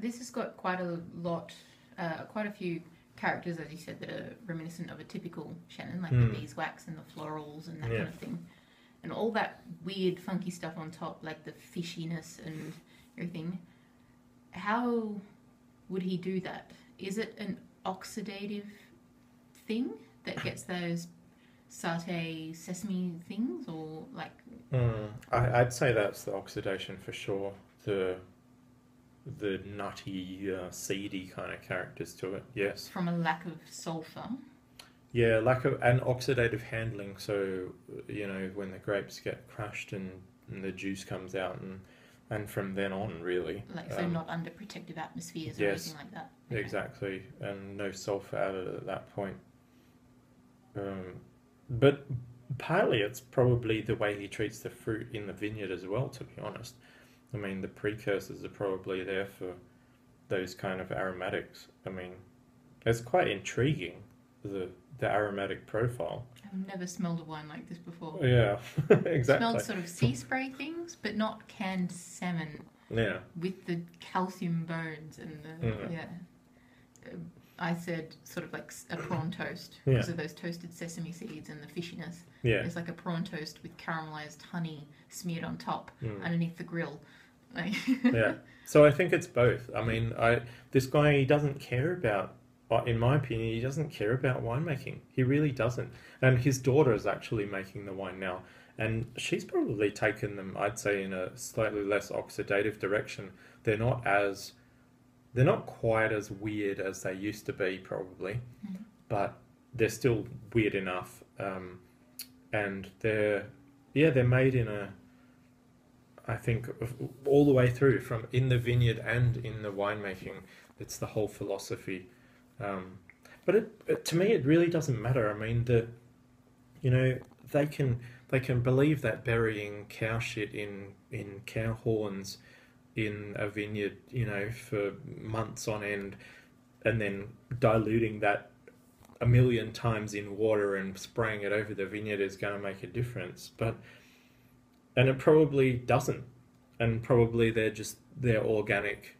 this has got quite a lot, quite a few characters, as you said, that are reminiscent of a typical Chenin, like the beeswax and the florals and that kind of thing. And all that weird, funky stuff on top, like the fishiness and everything. How would he do that? Is it an oxidative thing that gets those satay sesame things, or like? I'd say that's the oxidation for sure. The nutty, seedy kind of characters to it. Yes. From a lack of sulfur. Yeah, lack of and oxidative handling. So when the grapes get crushed and the juice comes out, and from then on, really. Like so, not under protective atmospheres or anything like that. Okay. Exactly, and no sulfur added at that point. But partly it's probably the way he treats the fruit in the vineyard as well, to be honest. I mean, the precursors are probably there for those kind of aromatics. I mean, it's quite intriguing, the aromatic profile. I've never smelled a wine like this before. Yeah, exactly. Smelled sort of sea spray things, but not canned salmon. Yeah. With the calcium bones and the I said sort of like a prawn toast because of those toasted sesame seeds and the fishiness. Yeah. It's like a prawn toast with caramelized honey smeared on top underneath the grill. Yeah. So I think it's both. I mean, this guy, he doesn't care about, in my opinion, he doesn't care about winemaking. He really doesn't. And his daughter is actually making the wine now. And she's probably taken them, I'd say, in a slightly less oxidative direction. They're not quite as weird as they used to be, probably, but they're still weird enough. And they're made in I think all the way through, from in the vineyard and in the winemaking. It's the whole philosophy. But to me, it really doesn't matter. I mean, they can believe that burying cow shit in cow horns in a vineyard, for months on end, and then diluting that 1 million times in water and spraying it over the vineyard is going to make a difference. And it probably doesn't. And probably their organic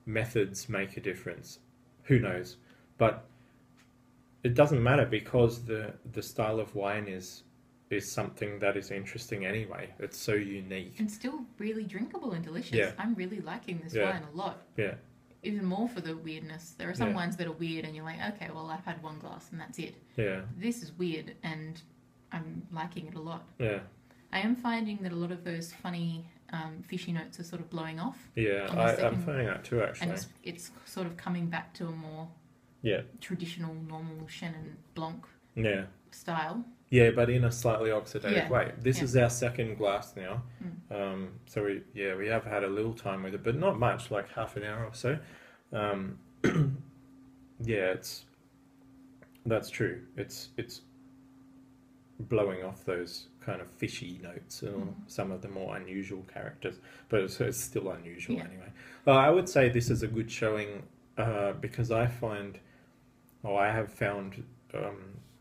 methods make a difference. Who knows? But it doesn't matter, because the style of wine is something that is interesting anyway. It's so unique. And still really drinkable and delicious. Yeah. I'm really liking this wine a lot. Yeah. Even more for the weirdness. There are some wines that are weird and you're like, okay, well, I've had one glass and that's it. Yeah. This is weird and I'm liking it a lot. Yeah. I am finding that a lot of those funny fishy notes are sort of blowing off. Yeah, I'm finding that too, actually. And it's sort of coming back to a more traditional, normal Chenin Blanc style. Yeah, but in a slightly oxidative way. This is our second glass now. So we have had a little time with it, but not much, like half an hour or so. That's true. It's blowing off those kind of fishy notes or some of the more unusual characters, but it's still unusual anyway. I would say this is a good showing because I have found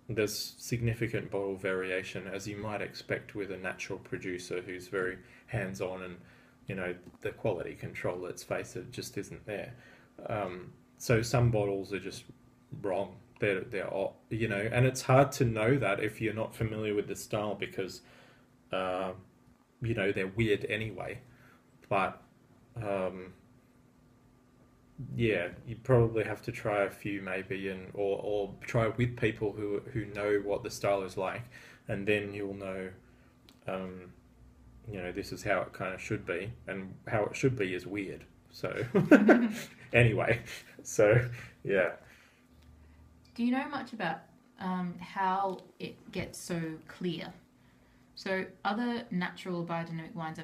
there's significant bottle variation, as you might expect with a natural producer who's very hands-on, and the quality control, let's face it, just isn't there. So some bottles are just wrong. They're and it's hard to know that if you're not familiar with the style, because they're weird anyway. But you probably have to try a few maybe, or try with people who know what the style is like, and then you'll know this is how it kind of should be, and how it should be is weird. So anyway, yeah. Do you know much about how it gets so clear? So other natural biodynamic wines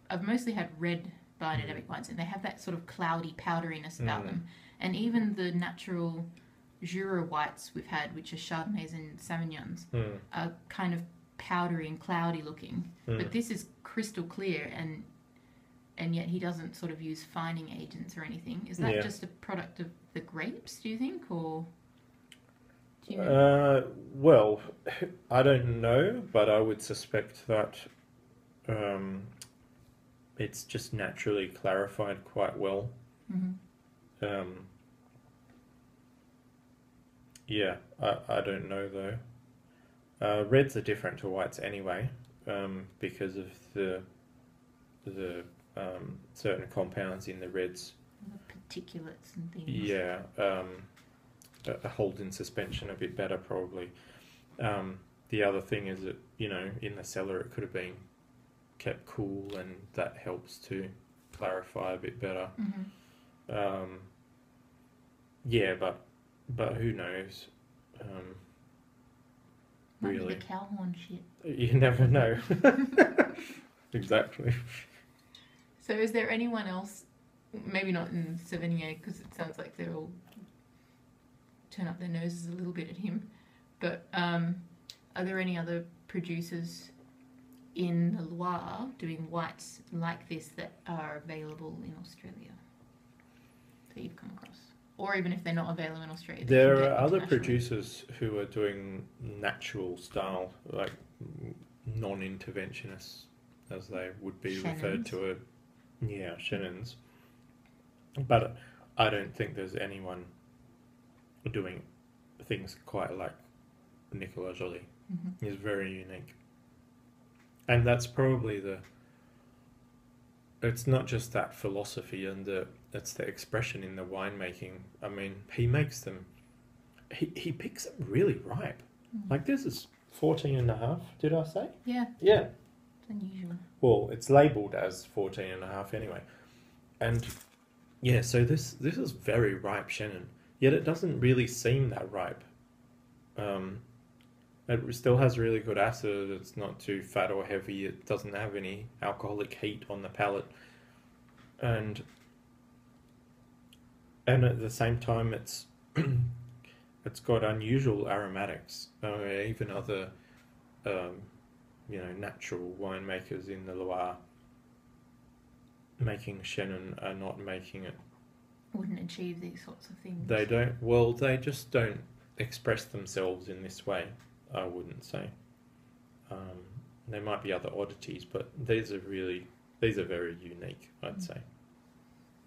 I've mostly had red biodynamic wines, and they have that sort of cloudy powderiness about them. And even the natural Jura whites we've had, which are Chardonnays and Sauvignons, are kind of powdery and cloudy looking. But this is crystal clear, and yet he doesn't sort of use fining agents or anything. Is that just a product of the grapes, do you think, or... Well, I don't know, but I would suspect that it's just naturally clarified quite well. Yeah, I don't know though. Reds are different to whites anyway, because of the certain compounds in the reds. The particulates and things. Yeah, hold in suspension a bit better probably. The other thing is that, you know, in the cellar it could have been kept cool, and that helps to clarify a bit better. Mm-hmm. Yeah, but who knows? Might be Really, the cow horn shit. you never know. Exactly. So is there anyone else, maybe not in Savennières, because it sounds like they're all turn up their noses a little bit at him, but are there any other producers in the Loire doing whites like this that are available in Australia that you've come across? Or even if they're not available in Australia? There are other producers who are doing natural style, like non-interventionists, as they would be referred to. Yeah, Chenins. But I don't think there's anyone doing things quite like Nicolas Joly. Mm-hmm. He's very unique. And that's probably it's not just that philosophy and it's the expression in the winemaking. I mean, he makes them, he picks them really ripe. Mm-hmm. Like this is 14 and a half, did I say? Yeah. Yeah. It's unusual. Well, it's labelled as 14 and a half anyway. And yeah, so this is very ripe Chenin, yet it doesn't really seem that ripe. It still has really good acid. It's not too fat or heavy. It doesn't have any alcoholic heat on the palate, and at the same time, it's got unusual aromatics. Even other, natural winemakers in the Loire making Chenin are not making it. Wouldn't achieve these sorts of things. They don't. Well, they just don't express themselves in this way. I wouldn't say. There might be other oddities, but these are very unique, I'd say.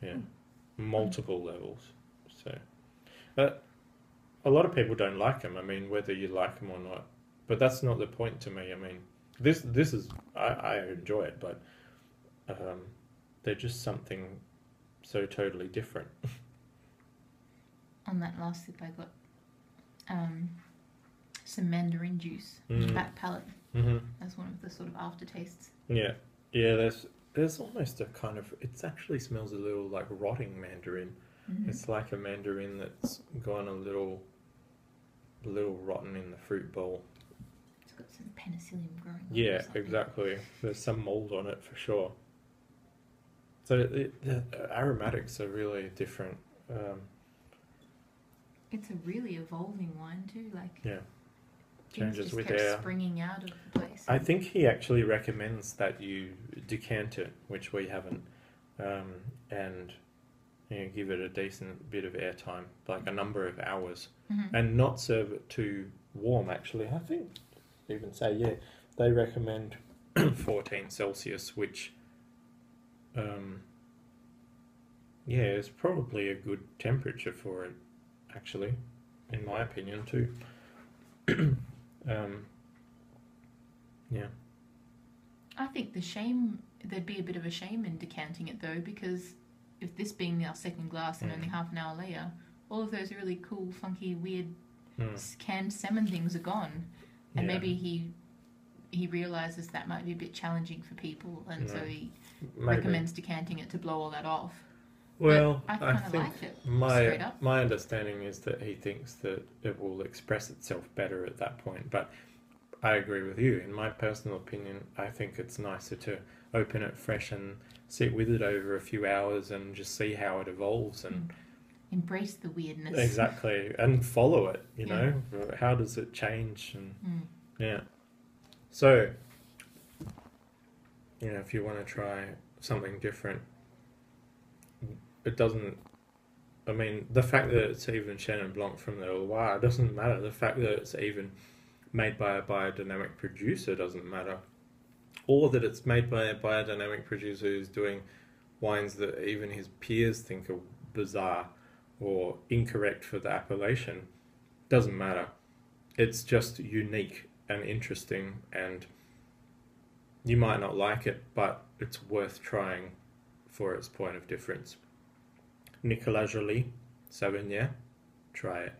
Yeah, multiple levels. So, but a lot of people don't like them. I mean, whether you like them or not, but that's not the point to me. I mean, this is I enjoy it, but they're just something so totally different. On that last sip, I got some mandarin juice, back palate, as one of the sort of aftertastes. Yeah, there's almost a kind of, it actually smells a little like rotting mandarin. Mm-hmm. It's like a mandarin that's gone a little rotten in the fruit bowl. It's got some penicillium growing on it. Yeah, exactly. There's some mold on it for sure. So the aromatics are really different. It's a really evolving wine too, like changes just with kept air. Springing out of the place. I think he actually recommends that you decant it, which we haven't, and give it a decent bit of airtime, like a number of hours, and not serve it too warm. Actually, I think even say they recommend 14 Celsius, which is probably a good temperature for it, actually, in my opinion too. I think there'd be a bit of a shame in decanting it though, because if this being our second glass and only half an hour later, all of those really cool, funky, weird canned salmon things are gone, and maybe he realizes that might be a bit challenging for people, and so he recommends decanting it to blow all that off. Well, I kind of like it. Straight up. My understanding is that he thinks that it will express itself better at that point. But I agree with you. In my personal opinion, I think it's nicer to open it fresh and sit with it over a few hours and just see how it evolves and embrace the weirdness. Exactly, and follow it. You know, how does it change? And so if you want to try something different. It doesn't. I mean, the fact that it's even Chenin Blanc from the Loire doesn't matter. The fact that it's even made by a biodynamic producer doesn't matter. Or that it's made by a biodynamic producer who's doing wines that even his peers think are bizarre or incorrect for the appellation, doesn't matter. It's just unique and interesting, and you might not like it, but it's worth trying for its point of difference. Nicolas Joly Savennières, try it.